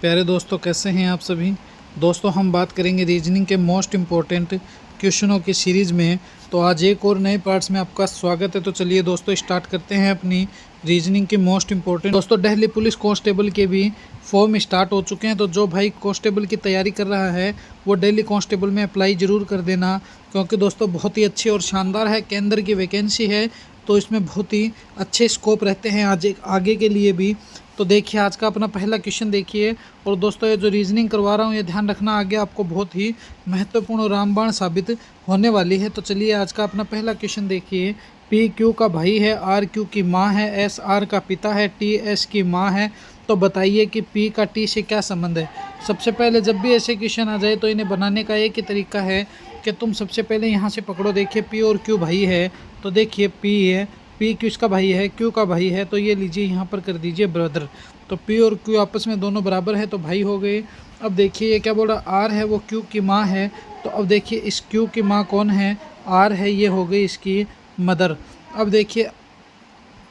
प्यारे दोस्तों, कैसे हैं आप सभी। दोस्तों, हम बात करेंगे रीजनिंग के मोस्ट इम्पोर्टेंट क्वेश्चनों की सीरीज़ में। तो आज एक और नए पार्ट्स में आपका स्वागत है। तो चलिए दोस्तों, स्टार्ट करते हैं अपनी रीजनिंग के मोस्ट इम्पोर्टेंट। दोस्तों, दिल्ली पुलिस कांस्टेबल के भी फॉर्म स्टार्ट हो चुके हैं। तो जो भाई कांस्टेबल की तैयारी कर रहा है वो दिल्ली कांस्टेबल में अप्लाई ज़रूर कर देना, क्योंकि दोस्तों बहुत ही अच्छी और शानदार है। केंद्र की वैकेंसी है, तो इसमें बहुत ही अच्छे स्कोप रहते हैं आज आगे के लिए भी। तो देखिए, आज का अपना पहला क्वेश्चन देखिए। और दोस्तों, ये जो रीजनिंग करवा रहा हूँ ये ध्यान रखना, आगे आपको बहुत ही महत्वपूर्ण और रामबाण साबित होने वाली है। तो चलिए, आज का अपना पहला क्वेश्चन देखिए। पी क्यू का भाई है, आर क्यू की माँ है, एस आर का पिता है, टी एस की माँ है। तो बताइए कि पी का टी से क्या संबंध है। सबसे पहले जब भी ऐसे क्वेश्चन आ जाए तो इन्हें बनाने का एक ही तरीका है कि तुम सबसे पहले यहाँ से पकड़ो। देखिए, पी और क्यू भाई है, तो देखिए पी है, पी किसका भाई है, क्यू का भाई है, तो ये लीजिए यहाँ पर कर दीजिए ब्रदर। तो पी और क्यू आपस में दोनों बराबर है, तो भाई हो गए। अब देखिए ये क्या बोल रहा, आर है वो क्यू की माँ है। तो अब देखिए इस क्यू की माँ कौन है, आर है, ये हो गई इसकी मदर। अब देखिए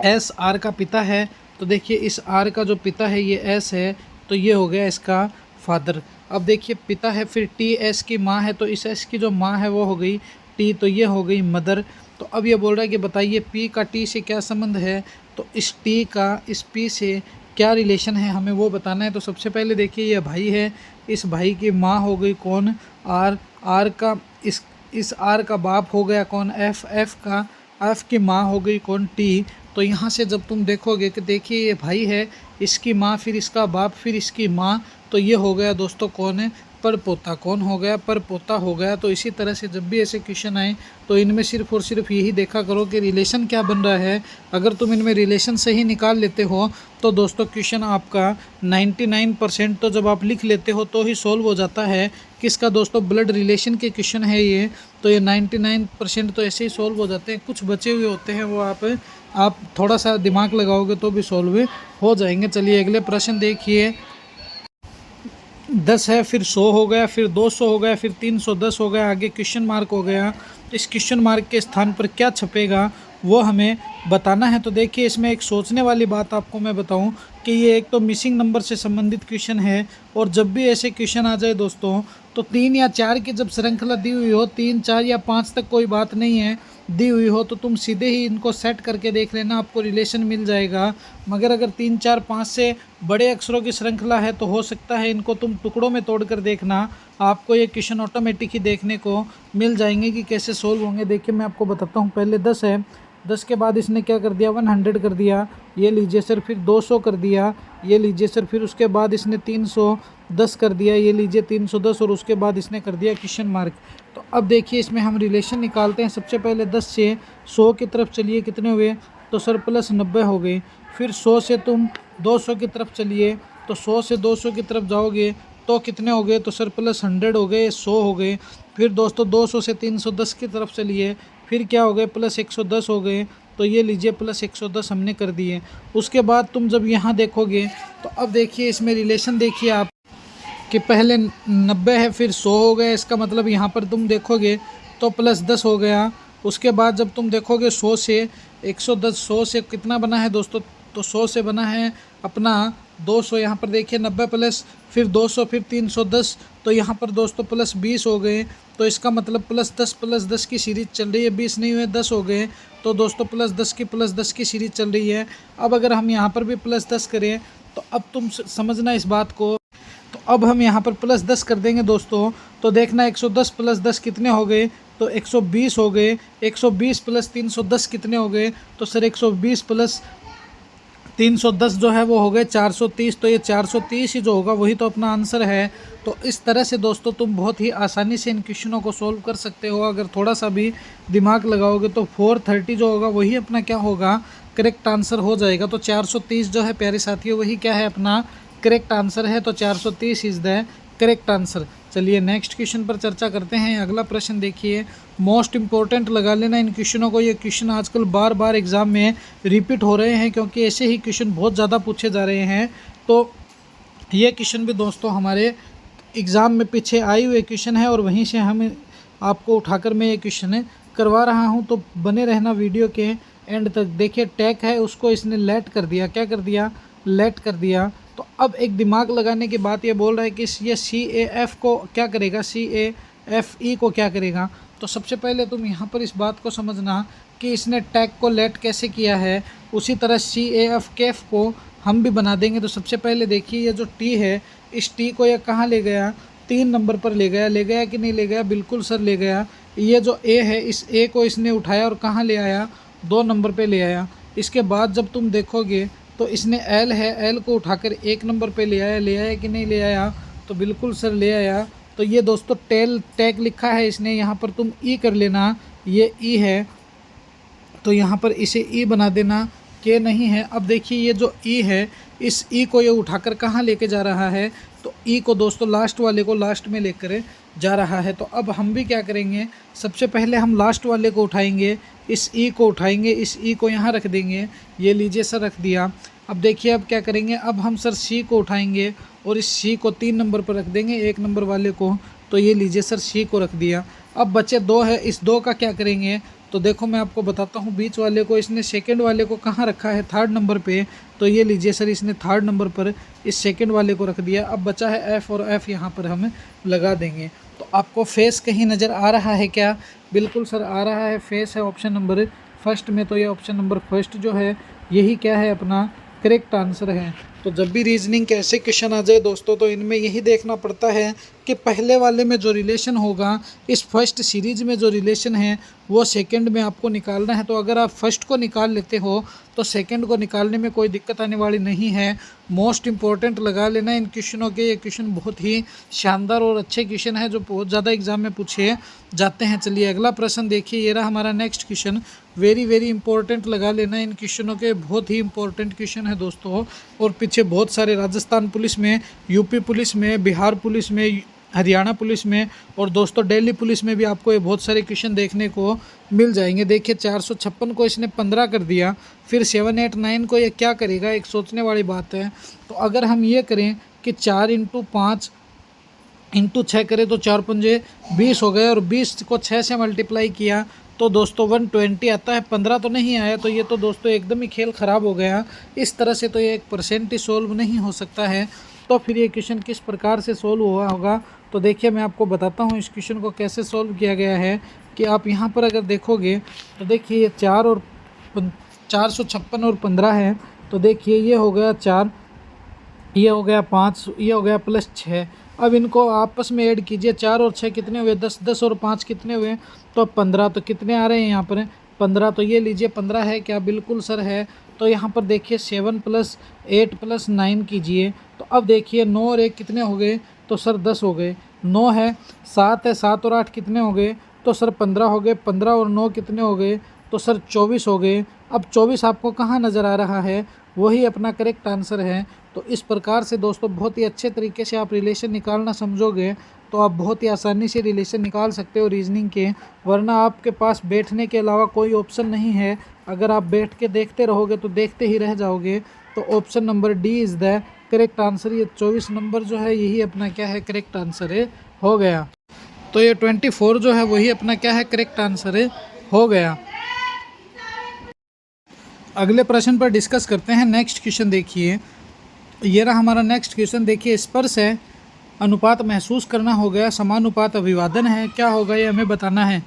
एस आर का पिता है, तो देखिए इस आर का जो पिता है ये एस है, तो ये हो गया इसका फादर। अब देखिए पिता है, फिर टी एस की माँ है, तो इस एस की जो माँ है वो हो गई टी, तो ये हो गई मदर। तो अब ये बोल रहा है कि बताइए पी का टी से क्या संबंध है। तो इस टी का इस पी से क्या रिलेशन है, हमें वो बताना है। तो सबसे पहले देखिए ये भाई है, इस भाई की माँ हो गई कौन, आर, आर का इस आर का बाप हो गया कौन, एफ, एफ का एफ की माँ हो गई कौन, टी। तो यहाँ से जब तुम देखोगे कि देखिए ये भाई है, इसकी माँ, फिर इसका बाप, फिर इसकी माँ, तो ये हो गया दोस्तों कौन है, परपोता। कौन हो गया, परपोता हो गया। तो इसी तरह से जब भी ऐसे क्वेश्चन आए तो इनमें सिर्फ और सिर्फ यही देखा करो कि रिलेशन क्या बन रहा है। अगर तुम इनमें रिलेशन सही निकाल लेते हो तो दोस्तों क्वेश्चन आपका 99% तो जब आप लिख लेते हो तो ही सॉल्व हो जाता है। किसका दोस्तों, ब्लड रिलेशन के क्वेश्चन है ये, तो ये 99% तो ऐसे ही सॉल्व हो जाते हैं। कुछ बचे हुए होते हैं, वो आप थोड़ा सा दिमाग लगाओगे तो भी सॉल्व हो जाएंगे। चलिए अगले प्रश्न देखिए। 10 है, फिर 100 हो गया, फिर 200 हो गया, फिर 310 हो गया, आगे क्वेश्चन मार्क हो गया। इस क्वेश्चन मार्क के स्थान पर क्या छपेगा वो हमें बताना है। तो देखिए, इसमें एक सोचने वाली बात आपको मैं बताऊं कि ये एक तो मिसिंग नंबर से संबंधित क्वेश्चन है, और जब भी ऐसे क्वेश्चन आ जाए दोस्तों तो 3 या 4 की जब श्रृंखला दी हुई हो, 3, 4 या 5 तक कोई बात नहीं है, दी हुई हो तो तुम सीधे ही इनको सेट करके देख लेना, आपको रिलेशन मिल जाएगा। मगर अगर 3, 4, 5 से बड़े अक्षरों की श्रृंखला है तो हो सकता है इनको तुम टुकड़ों में तोड़ कर देखना, आपको ये क्वेश्चन ऑटोमेटिक ही देखने को मिल जाएंगे कि कैसे सोल्व होंगे। देखिए मैं आपको बताता हूँ। पहले 10 है, 10 के बाद इसने क्या कर दिया, 100 कर दिया, ये लीजिए सर, फिर 200 कर दिया, ये लीजिए सर, फिर उसके बाद इसने 310 कर दिया, ये लीजिए 310, और उसके बाद इसने कर दिया क्वेश्चन मार्क। तो अब देखिए इसमें हम रिलेशन निकालते हैं। सबसे पहले 10 से 100 की तरफ चलिए, कितने हुए, तो सर प्लस 90 हो गए। फिर 100 से तुम 200 की तरफ चलिए, तो 100 से 200 की तरफ जाओगे तो कितने हो गए, तो सर प्लस 100 हो गए, 100 हो गए। फिर दोस्तों 200 से 310 की तरफ चलिए, फिर क्या हो गए, प्लस 110 हो गए, तो ये लीजिए प्लस 110 हमने कर दिए। उसके बाद तुम जब यहाँ देखोगे तो अब देखिए इसमें रिलेशन देखिए आप कि पहले 90 है, फिर 100 हो गया, इसका मतलब यहाँ पर तुम देखोगे तो प्लस 10 हो गया। उसके बाद जब तुम देखोगे 100 से 110, 100 से कितना बना है दोस्तों, तो 100 से बना है अपना 200। यहाँ पर देखिए 90 प्लस फिर 200 फिर 310, तो यहाँ पर दोस्तों प्लस 20 हो गए। तो इसका मतलब प्लस 10 की सीरीज चल रही है, 20 नहीं हुए 10 हो गए, तो दोस्तों प्लस 10 की सीरीज चल रही है। अब अगर हम यहाँ पर भी प्लस 10 करें तो अब तुम समझना इस बात को। तो अब हम यहाँ पर प्लस 10 कर देंगे दोस्तों, तो देखना 110 प्लस 10 कितने हो गए, तो 120 हो गए। 120 प्लस 310 कितने हो गए, तो सर 120 प्लस 310 जो है वो हो गए 430। तो ये 430 ही जो होगा वही तो अपना आंसर है। तो इस तरह से दोस्तों तुम बहुत ही आसानी से इन क्वेश्चनों को सोल्व कर सकते हो। अगर थोड़ा सा भी दिमाग लगाओगे तो 430 जो होगा वही अपना क्या होगा, करेक्ट आंसर हो जाएगा। तो 430 जो है प्यारे साथियों वही क्या है, अपना करेक्ट आंसर है। तो 430 इज़ द करेक्ट आंसर। चलिए नेक्स्ट क्वेश्चन पर चर्चा करते हैं। अगला प्रश्न देखिए, मोस्ट इंपॉर्टेंट लगा लेना इन क्वेश्चनों को। ये क्वेश्चन आजकल बार बार एग्जाम में रिपीट हो रहे हैं, क्योंकि ऐसे ही क्वेश्चन बहुत ज़्यादा पूछे जा रहे हैं। तो ये क्वेश्चन भी दोस्तों हमारे एग्ज़ाम में पीछे आए हुए क्वेश्चन है, और वहीं से हम आपको उठाकर मैं ये क्वेश्चन करवा रहा हूँ। तो बने रहना वीडियो के एंड तक। देखिए टैग है उसको इसने लेट कर दिया, क्या कर दिया, लेट कर दिया। तो अब एक दिमाग लगाने की बात ये बोल रहा है कि ये CAF को क्या करेगा, CAFE को क्या करेगा। तो सबसे पहले तुम यहाँ पर इस बात को समझना कि इसने टैग को लेट कैसे किया है, उसी तरह CAF को हम भी बना देंगे। तो सबसे पहले देखिए ये जो T है, इस T को ये कहाँ ले गया, 3 नंबर पर ले गया कि नहीं ले गया, बिल्कुल सर ले गया। ये जो A है, इस A को इसने उठाया और कहाँ ले आया, 2 नंबर पे ले आया। इसके बाद जब तुम देखोगे तो इसने L है, L को उठाकर 1 नंबर पे ले आया कि नहीं ले आया, तो बिल्कुल सर ले आया। तो ये दोस्तों टैग लिखा है इसने, यहाँ पर तुम E कर लेना, ये E है तो यहाँ पर इसे E बना देना, के नहीं है। अब देखिए ये जो E है, इस E को ये उठाकर कहाँ लेके जा रहा है, तो E को दोस्तों लास्ट वाले को लास्ट में लेकर जा रहा है। तो अब हम भी क्या करेंगे, सबसे पहले हम लास्ट वाले को उठाएंगे, इस E को उठाएंगे, इस E को यहाँ रख देंगे, ये लीजिए सर रख दिया। अब देखिए अब क्या करेंगे, अब हम सर C को उठाएंगे और इस C को 3 नंबर पर रख देंगे, 1 नंबर वाले को, तो ये लीजिए सर C को रख दिया। अब बचे 2 है, इस 2 का क्या करेंगे, तो देखो मैं आपको बताता हूँ। बीच वाले को इसने सेकंड वाले को कहाँ रखा है, 3rd नंबर पे, तो ये लीजिए सर इसने 3rd नंबर पर इस सेकंड वाले को रख दिया। अब बचा है F और F यहाँ पर हम लगा देंगे। तो आपको फेस कहीं नज़र आ रहा है क्या, बिल्कुल सर आ रहा है, फेस है ऑप्शन नंबर फर्स्ट में। तो ये ऑप्शन नंबर फर्स्ट जो है यही क्या है, अपना करेक्ट आंसर है। तो जब भी रीजनिंग के ऐसे क्वेश्चन आ जाए दोस्तों, तो इनमें यही देखना पड़ता है कि पहले वाले में जो रिलेशन होगा, इस फर्स्ट सीरीज में जो रिलेशन है वो सेकंड में आपको निकालना है। तो अगर आप फर्स्ट को निकाल लेते हो तो सेकंड को निकालने में कोई दिक्कत आने वाली नहीं है। मोस्ट इम्पॉर्टेंट लगा लेना इन क्वेश्चनों के, ये क्वेश्चन बहुत ही शानदार और अच्छे क्वेश्चन है जो बहुत ज़्यादा एग्जाम में पूछे जाते हैं। चलिए अगला प्रश्न देखिए, ये रहा हमारा नेक्स्ट क्वेश्चन। वेरी इंपॉर्टेंट लगा लेना इन क्वेश्चनों के, बहुत ही इंपॉर्टेंट क्वेश्चन है दोस्तों। और पीछे बहुत सारे राजस्थान पुलिस में, यूपी पुलिस में, बिहार पुलिस में, हरियाणा पुलिस में और दोस्तों दिल्ली पुलिस में भी आपको ये बहुत सारे क्वेश्चन देखने को मिल जाएंगे। देखिए 456 को इसने 15 कर दिया, फिर 789 को ये क्या करेगा, एक सोचने वाली बात है। तो अगर हम ये करें कि 4 × 5 × 6 करें तो 4 पंजे 20 हो गए, और 20 को 6 से मल्टीप्लाई किया तो दोस्तों 120 आता है, 15 तो नहीं आया। तो ये तो दोस्तों एकदम ही खेल ख़राब हो गया। इस तरह से तो ये 1% ही सोल्व नहीं हो सकता है। तो फिर ये क्वेश्चन किस प्रकार से सोल्व हुआ होगा, तो देखिए मैं आपको बताता हूँ इस क्वेश्चन को कैसे सोल्व किया गया है। कि आप यहाँ पर अगर देखोगे तो देखिए 456 और 15 है, तो देखिए ये हो गया 4, ये हो गया 5, ये हो गया +6। अब इनको आपस में ऐड कीजिए, 4 और 6 कितने हुए, 10, 10 और 5 कितने हुए, तो 15। तो कितने आ रहे हैं यहाँ पर 15, तो ये लीजिए 15 है क्या, बिल्कुल सर है। तो यहाँ पर देखिए 7 + 8 + 9 कीजिए, तो अब देखिए 9 और 1 कितने हो गए, तो सर 10 हो गए। 9 है, 7 है, 7 और 8 कितने हो गए, तो सर 15 हो गए। 15 और 9 कितने हो गए, तो सर 24 हो गए। अब 24 आपको कहाँ नज़र आ रहा है, वही अपना करेक्ट आंसर है। तो इस प्रकार से दोस्तों बहुत ही अच्छे तरीके से आप रिलेशन निकालना समझोगे तो आप बहुत ही आसानी से रिलेशन निकाल सकते हो रीजनिंग के, वरना आपके पास बैठने के अलावा कोई ऑप्शन नहीं है। अगर आप बैठ के देखते रहोगे तो देखते ही रह जाओगे। तो option number D is the correct answer. ये 24 नंबर जो है यही अपना क्या है, करेक्ट आंसर है, हो गया। तो ये 24 जो है वही अपना क्या है, करेक्ट आंसर है, हो गया। अगले प्रश्न पर डिस्कस करते हैं। नेक्स्ट क्वेश्चन देखिए, ये रहा हमारा नेक्स्ट क्वेश्चन। देखिए स्पर्श है, अनुपात महसूस करना हो गया, समानुपात अभिवादन है, क्या होगा ये हमें बताना है।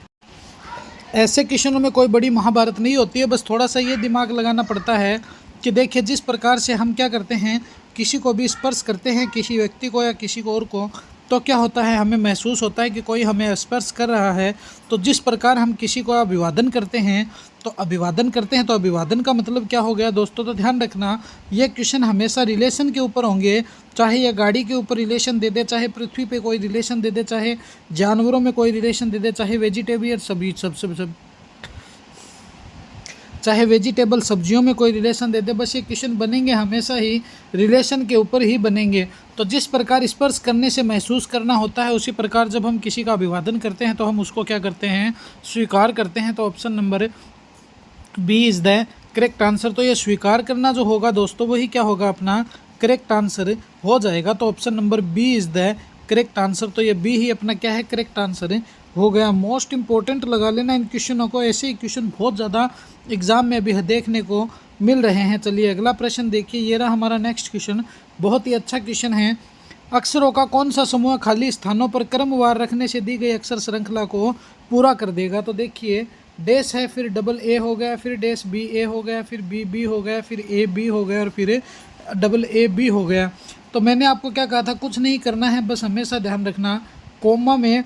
ऐसे क्वेश्चनों में कोई बड़ी महाभारत नहीं होती है, बस थोड़ा सा ये दिमाग लगाना पड़ता है कि देखिए जिस प्रकार से हम क्या करते हैं, किसी को भी स्पर्श करते हैं, किसी व्यक्ति को या किसी को और को, तो क्या होता है, हमें महसूस होता है कि कोई हमें स्पर्श कर रहा है। तो जिस प्रकार हम किसी को अभिवादन करते हैं, तो अभिवादन का मतलब क्या हो गया दोस्तों। तो ध्यान रखना ये क्वेश्चन हमेशा रिलेशन के ऊपर होंगे, चाहे ये गाड़ी के ऊपर रिलेशन दे दे, चाहे पृथ्वी पे कोई रिलेशन दे दे, चाहे जानवरों में कोई रिलेशन दे दे, चाहे वेजिटेरियन सब चाहे वेजिटेबल सब्जियों में कोई रिलेशन दे दे, बस ये क्वेश्चन बनेंगे हमेशा ही रिलेशन के ऊपर ही बनेंगे। तो जिस प्रकार स्पर्श करने से महसूस करना होता है, उसी प्रकार जब हम किसी का अभिवादन करते हैं तो हम उसको क्या करते हैं, स्वीकार करते हैं। तो option number B is the correct answer. तो ये स्वीकार करना जो होगा दोस्तों वही क्या होगा, अपना करेक्ट आंसर हो जाएगा। तो option number B is the correct answer. तो ये बी ही अपना क्या है, करेक्ट आंसर हो गया। मोस्ट इंपॉर्टेंट लगा लेना इन क्वेश्चनों को, ऐसे ही क्वेश्चन बहुत ज़्यादा एग्ज़ाम में भी देखने को मिल रहे हैं। चलिए अगला प्रश्न देखिए, ये रहा हमारा नेक्स्ट क्वेश्चन। बहुत ही अच्छा क्वेश्चन है। अक्षरों का कौन सा समूह खाली स्थानों पर क्रमवार रखने से दी गई अक्षर श्रृंखला को पूरा कर देगा? तो देखिए डैश है, फिर डबल ए हो गया, फिर डैश बी ए हो गया, फिर बी बी हो गया, फिर ए बी हो गया और फिर डबल ए बी हो गया। तो मैंने आपको क्या कहा था, कुछ नहीं करना है, बस हमेशा ध्यान रखना कोमा में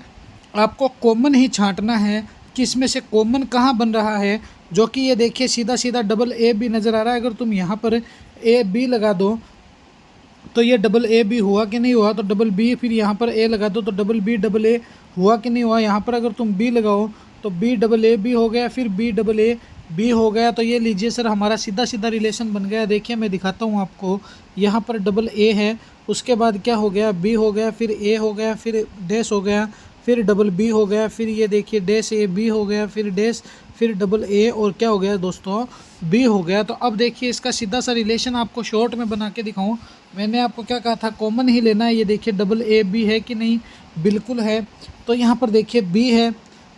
आपको कॉमन ही छांटना है कि इसमें से कॉमन कहाँ बन रहा है। जो कि ये देखिए सीधा सीधा डबल ए बी नज़र आ रहा है। अगर तुम यहाँ पर ए बी लगा दो तो ये डबल ए बी हुआ कि नहीं हुआ, तो डबल बी, फिर यहाँ पर ए लगा दो तो डबल बी डबल ए हुआ कि नहीं हुआ। यहाँ पर अगर तुम बी लगाओ तो बी डबल ए बी हो गया, फिर बी डबल ए बी हो गया। तो ये लीजिए सर हमारा सीधा सीधा रिलेशन बन गया। देखिए मैं दिखाता हूँ आपको, यहाँ पर डबल ए है, उसके बाद क्या हो गया, बी हो गया, फिर ए हो गया, फिर डैश हो गया, फिर डबल बी हो गया, फिर ये देखिए डैश ए बी हो गया, फिर डैश, फिर डबल ए और क्या हो गया दोस्तों, बी हो गया। तो अब देखिए इसका सीधा सा रिलेशन आपको शॉर्ट में बना के दिखाऊं। मैंने आपको क्या कहा था, कॉमन ही लेना है। ये देखिए डबल ए बी है कि नहीं, बिल्कुल है। तो यहाँ पर देखिए बी है,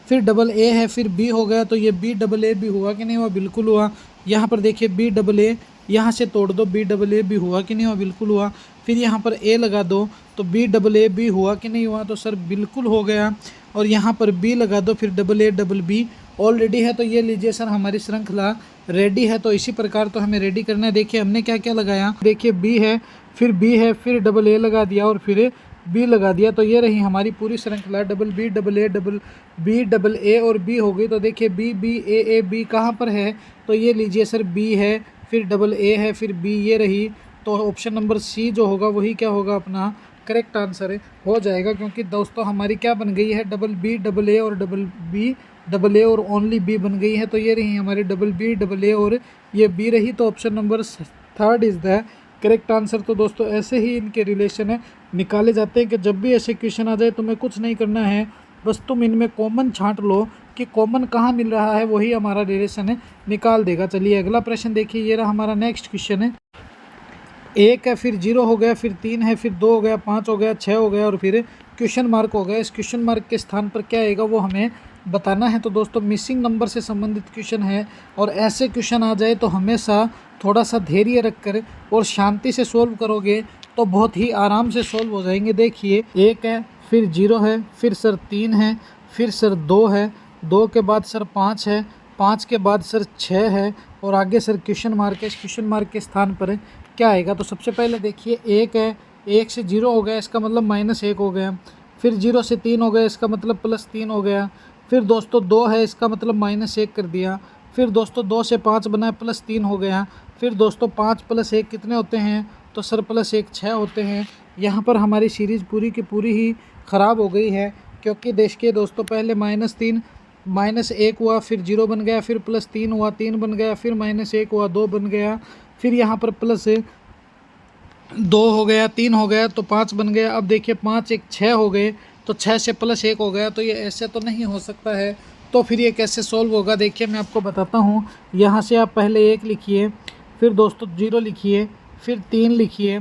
फिर डबल ए है, फिर बी हो गया, तो ये बी डबल ए बी हुआ कि नहीं हुआ, बिल्कुल हुआ। यहाँ पर देखिए बी डबल ए, यहाँ से तोड़ दो, बी डबल ए बी हुआ कि नहीं हुआ, बिल्कुल हुआ। फिर यहाँ पर ए लगा दो तो बी डबल ए बी हुआ कि नहीं हुआ, तो सर बिल्कुल हो गया। और यहाँ पर बी लगा दो, फिर double A double B already है। तो ये लीजिए सर हमारी श्रृंखला रेडी है। तो इसी प्रकार तो हमें रेडी करना है। देखिए हमने क्या क्या लगाया, देखिए बी है, फिर बी है, फिर डबल ए लगा दिया और फिर बी लगा दिया। तो ये रही हमारी पूरी श्रृंखला, double B double A double B double A और बी हो गई। तो देखिए बी बी ए बी कहाँ पर है, तो ये लीजिए सर बी है, फिर डबल ए है, फिर बी, ये रही। तो ऑप्शन नंबर सी जो होगा वही क्या होगा, अपना करेक्ट आंसर हो जाएगा। क्योंकि दोस्तों हमारी क्या बन गई है, डबल बी डबल ए और डबल बी डबल ए और ओनली बी बन गई है। तो ये रही हमारी डबल बी डबल ए और ये बी रही। तो option number third is the correct answer. तो दोस्तों ऐसे ही इनके रिलेशन है निकाले जाते हैं कि जब भी ऐसे क्वेश्चन आ जाए तुम्हें कुछ नहीं करना है, बस तुम इनमें कॉमन छांट लो कि कॉमन कहाँ मिल रहा है, वही हमारा रिलेशन है निकाल देगा। चलिए अगला प्रश्न देखिए, ये रहा हमारा नेक्स्ट क्वेश्चन है। एक है, फिर जीरो हो गया, फिर तीन है, फिर दो हो गया, पाँच हो गया, छः हो गया और फिर क्वेश्चन मार्क हो गया। इस क्वेश्चन मार्क के स्थान पर क्या आएगा वो हमें बताना है। तो दोस्तों मिसिंग नंबर से संबंधित क्वेश्चन है और ऐसे क्वेश्चन आ जाए तो हमेशा थोड़ा सा धैर्य रखकर और शांति से सोल्व करोगे तो बहुत ही आराम से सोल्व हो जाएंगे। देखिए एक है, फिर जीरो है, फिर सर तीन है, फिर सर दो है, दो के बाद सर पाँच है, पाँच के बाद सर छः है और आगे सर क्वेश्चन मार्क है। इस क्वेश्चन मार्क के स्थान पर क्या आएगा? तो सबसे पहले देखिए एक है, एक से जीरो हो गया, इसका मतलब माइनस एक हो गया। फिर जीरो से तीन हो गया, इसका मतलब प्लस तीन हो गया। फिर दोस्तों दो है, इसका मतलब माइनस एक कर दिया। फिर दोस्तों दो से पाँच बना, प्लस तीन हो गया। फिर दोस्तों पाँच प्लस एक कितने होते हैं? तो सर प्लस एक छः होते हैं। यहाँ पर हमारी सीरीज़ पूरी की पूरी ही ख़राब हो गई है क्योंकि देखिए दोस्तों पहले माइनस तीन माइनस एक हुआ, फिर जीरो बन गया, फिर प्लस तीन हुआ, तीन बन गया, फिर माइनस एक हुआ, दो बन गया, फिर यहाँ पर प्लस दो हो गया, तीन हो गया तो पाँच बन गया। अब देखिए पाँच एक छः हो गए तो छः से प्लस एक हो गया। तो ये ऐसे तो नहीं हो सकता है, तो फिर ये कैसे सॉल्व होगा? देखिए मैं आपको बताता हूँ। यहाँ से आप पहले एक लिखिए, फिर दोस्तों जीरो लिखिए, फिर तीन लिखिए,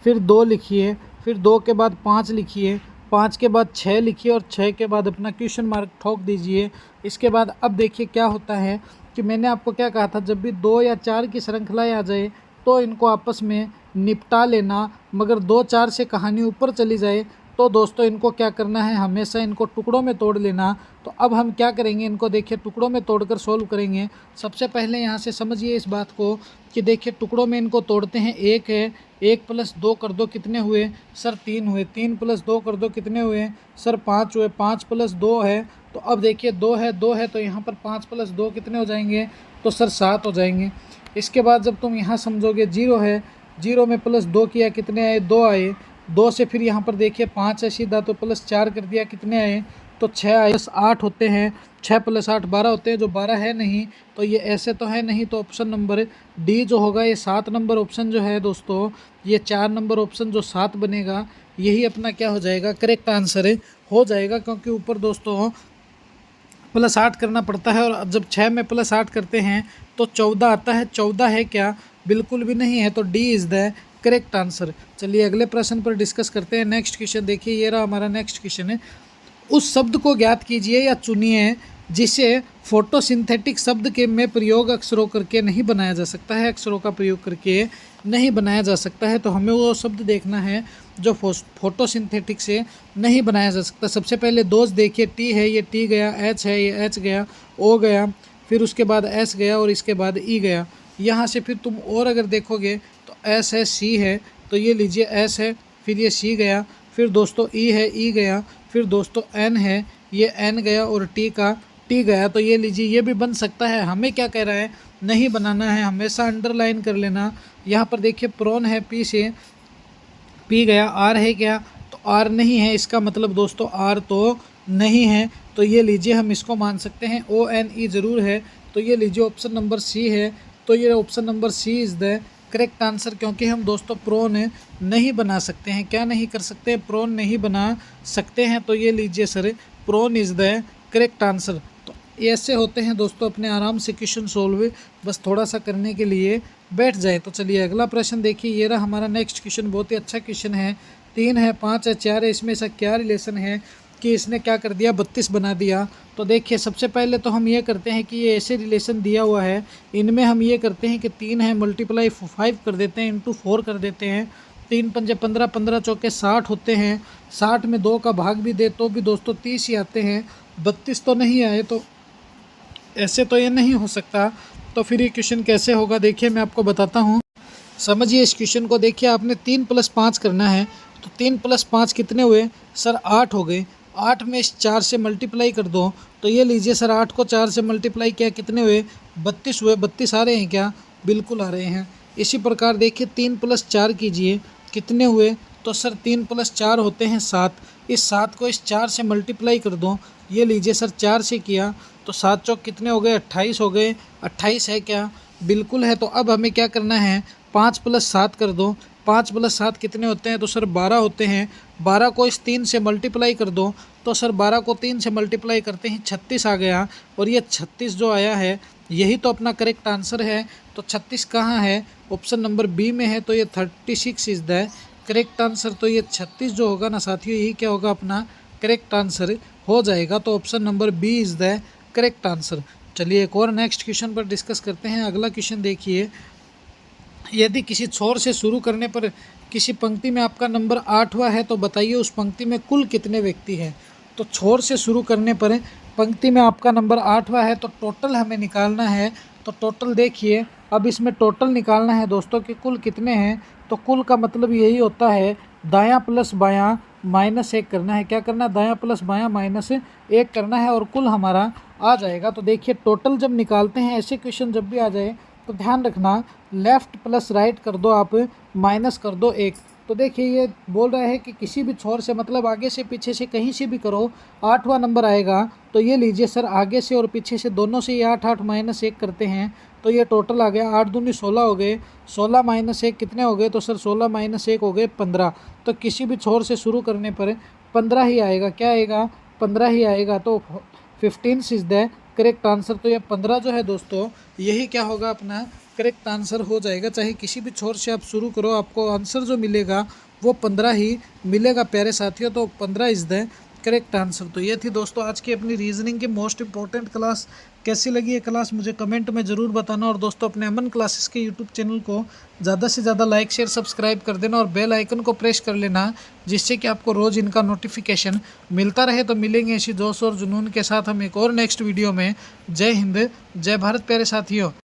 फिर दो लिखिए, फिर दो के बाद पाँच लिखिए, पाँच के बाद छः लिखिए और छः के बाद अपना क्वेश्चन मार्क ठोक दीजिए। इसके बाद अब देखिए क्या होता है कि मैंने आपको क्या कहा था, जब भी दो या चार की श्रृंखलाएँ आ जाए तो इनको आपस में निपटा लेना, मगर दो चार से कहानी ऊपर चली जाए तो दोस्तों इनको क्या करना है, हमेशा इनको टुकड़ों में तोड़ लेना। तो अब हम क्या करेंगे, इनको देखिए टुकड़ों में तोड़कर सोल्व करेंगे। सबसे पहले यहाँ से समझिए इस बात को कि देखिए टुकड़ों में इनको तोड़ते हैं। एक है, एक प्लस दो कर दो कितने हुए? सर तीन हुए। तीन प्लस दो कर दो कितने हुए? सर पाँच हुए। पाँच प्लस दो है तो अब देखिए दो है तो यहाँ पर पाँच प्लस दो कितने हो जाएंगे? तो सर सात हो जाएंगे। इसके बाद जब तुम यहाँ समझोगे जीरो है, जीरो में प्लस दो किया कितने आए? दो आए। दो से फिर यहाँ पर देखिए पाँच है सीधा तो प्लस चार कर दिया कितने आए? तो छः आए। प्लस आठ होते हैं, छः प्लस आठ बारह होते हैं, जो बारह है नहीं तो ये ऐसे तो है नहीं। तो ऑप्शन नंबर डी जो होगा, ये 7 नंबर ऑप्शन जो है दोस्तों, ये 4 नंबर ऑप्शन जो 7 बनेगा यही अपना क्या हो जाएगा, करेक्ट आंसर हो जाएगा। क्योंकि ऊपर दोस्तों प्लस 8 करना पड़ता है और जब 6 में प्लस 8 करते हैं तो 14 आता है। 14 है क्या? बिल्कुल भी नहीं है। तो D is the correct answer. चलिए अगले प्रश्न पर डिस्कस करते हैं। नेक्स्ट क्वेश्चन देखिए, ये रहा हमारा नेक्स्ट क्वेश्चन है। उस शब्द को ज्ञात कीजिए या चुनिए जिसे फोटोसिंथेटिक शब्द के में प्रयोग अक्षरों करके नहीं बनाया जा सकता है, अक्षरों का प्रयोग करके नहीं बनाया जा सकता है। तो हमें वो शब्द देखना है जो फोटोसिंथेटिक से नहीं बनाया जा सकता। सबसे पहले दोष देखिए, टी है, ये टी गया, एच है, ये एच गया, ओ गया, फिर उसके बाद एस गया और इसके बाद ई गया। यहाँ से फिर तुम और अगर देखोगे तो एस है, सी है, तो ये लीजिए एस है, फिर ये सी गया, फिर दोस्तों ई है, ई गया, फिर दोस्तों एन है, ये एन गया और टी का टी गया। तो ये लीजिए ये भी बन सकता है। हमें क्या कह रहा है, नहीं बनाना है, हमेशा अंडरलाइन कर लेना। यहाँ पर देखिए प्रोन है, पी से पी गया, आर है क्या, तो आर नहीं है, इसका मतलब दोस्तों आर तो नहीं है। तो ये लीजिए हम इसको मान सकते हैं। ओ एन ई ज़रूर है, तो ये लीजिए ऑप्शन नंबर सी है। तो ये option number C is the correct answer, क्योंकि हम दोस्तों प्रोन नहीं बना सकते हैं। क्या नहीं कर सकते, प्रोन नहीं बना सकते हैं। तो ये लीजिए sir, prone is the correct answer. तो ऐसे होते हैं दोस्तों, अपने आराम से क्वेश्चन सोल्व बस थोड़ा सा करने के लिए बैठ जाए। तो चलिए अगला प्रश्न देखिए, ये रहा हमारा नेक्स्ट क्वेश्चन। बहुत ही अच्छा क्वेश्चन है। 3 है, 5 है, 4 है, इसमें ऐसा क्या रिलेशन है कि इसने क्या कर दिया, 32 बना दिया। तो देखिए सबसे पहले तो हम ये करते हैं कि ये ऐसे रिलेशन दिया हुआ है, इनमें हम ये करते हैं कि 3 है मल्टीप्लाई 5 कर देते हैं, इंटू 4 कर देते हैं। 3 पंजे 15, 15 चौके 60 होते हैं। 60 में 2 का भाग भी दे तो भी दोस्तों 30 ही आते हैं, 32 तो नहीं आए। तो ऐसे तो ये नहीं हो सकता। तो फिर ये क्वेश्चन कैसे होगा, देखिए मैं आपको बताता हूँ। समझिए इस क्वेश्चन को। देखिए आपने 3 + 5 करना है, तो 3 + 5 कितने हुए सर, 8 हो गए। 8 में इस 4 से मल्टीप्लाई कर दो, तो ये लीजिए सर 8 को 4 से मल्टीप्लाई किया, कितने हुए, 32 हुए। 32 आ रहे हैं क्या, बिल्कुल आ रहे हैं। इसी प्रकार देखिए 3 + 4 कीजिए, कितने हुए, तो सर 3 + 4 होते हैं 7। इस 7 को इस 4 से मल्टीप्लाई कर दो, ये लीजिए सर 4 से किया, तो 7 चौक कितने हो गए, 28 हो गए। 28 है क्या, बिल्कुल है। तो अब हमें क्या करना है, 5 + 7 कर दो। 5 + 7 कितने होते हैं, तो सर 12 होते हैं। 12 को इस 3 से मल्टीप्लाई कर दो, तो सर 12 को 3 से मल्टीप्लाई करते ही 36 आ गया। और ये 36 जो आया है, यही तो अपना करेक्ट आंसर है। तो 36 कहाँ है, ऑप्शन नंबर बी में है। तो ये 36 इज़ द करेक्ट आंसर। तो ये 36 जो होगा ना साथियों, यही क्या होगा, अपना करेक्ट आंसर हो जाएगा। तो option number B is the correct answer. चलिए एक और नेक्स्ट क्वेश्चन पर डिस्कस करते हैं। अगला क्वेश्चन देखिए, यदि किसी छोर से शुरू करने पर किसी पंक्ति में आपका नंबर 8वां है, तो बताइए उस पंक्ति में कुल कितने व्यक्ति हैं। तो छोर से शुरू करने पर पंक्ति में आपका नंबर 8वां है, तो टोटल हमें निकालना है। तो टोटल देखिए, अब इसमें टोटल निकालना है दोस्तों कि कुल कितने हैं। तो कुल का मतलब यही होता है, दायां प्लस बायां -1 करना है। क्या करना है, दायां प्लस बायां -1 करना है और कुल हमारा आ जाएगा। तो देखिए टोटल जब निकालते हैं, ऐसे क्वेश्चन जब भी आ जाए तो ध्यान रखना, लेफ़्ट प्लस राइट कर दो आप, माइनस कर दो 1। तो देखिए ये बोल रहा है कि किसी भी छोर से, मतलब आगे से पीछे से कहीं से भी करो, 8वां नंबर आएगा। तो ये लीजिए सर, आगे से और पीछे से दोनों से ये 8 8 -1 करते हैं, तो ये टोटल आ गया 8 दूनी 16 हो गए। 16 -1 कितने हो गए, तो सर 16 -1 हो गए 15। तो किसी भी छोर से शुरू करने पर 15 ही आएगा। क्या आएगा, 15 ही आएगा। तो 15 इज़ द करेक्ट आंसर। तो ये 15 जो है दोस्तों, यही क्या होगा, अपना करेक्ट आंसर हो जाएगा। चाहे किसी भी छोर से आप शुरू करो, आपको आंसर जो मिलेगा वो 15 ही मिलेगा प्यारे साथियों। तो 15 इज़ द करेक्ट आंसर। तो ये थी दोस्तों आज की अपनी रीजनिंग की मोस्ट इंपॉर्टेंट क्लास। कैसी लगी ये क्लास मुझे कमेंट में ज़रूर बताना। और दोस्तों अपने अमन क्लासेस के यूट्यूब चैनल को ज़्यादा से ज़्यादा लाइक शेयर सब्सक्राइब कर देना और बेल आइकन को प्रेस कर लेना, जिससे कि आपको रोज़ इनका नोटिफिकेशन मिलता रहे। तो मिलेंगे इसी जोश और जुनून के साथ हम एक और नेक्स्ट वीडियो में। जय हिंद, जय भारत प्यारे साथियों।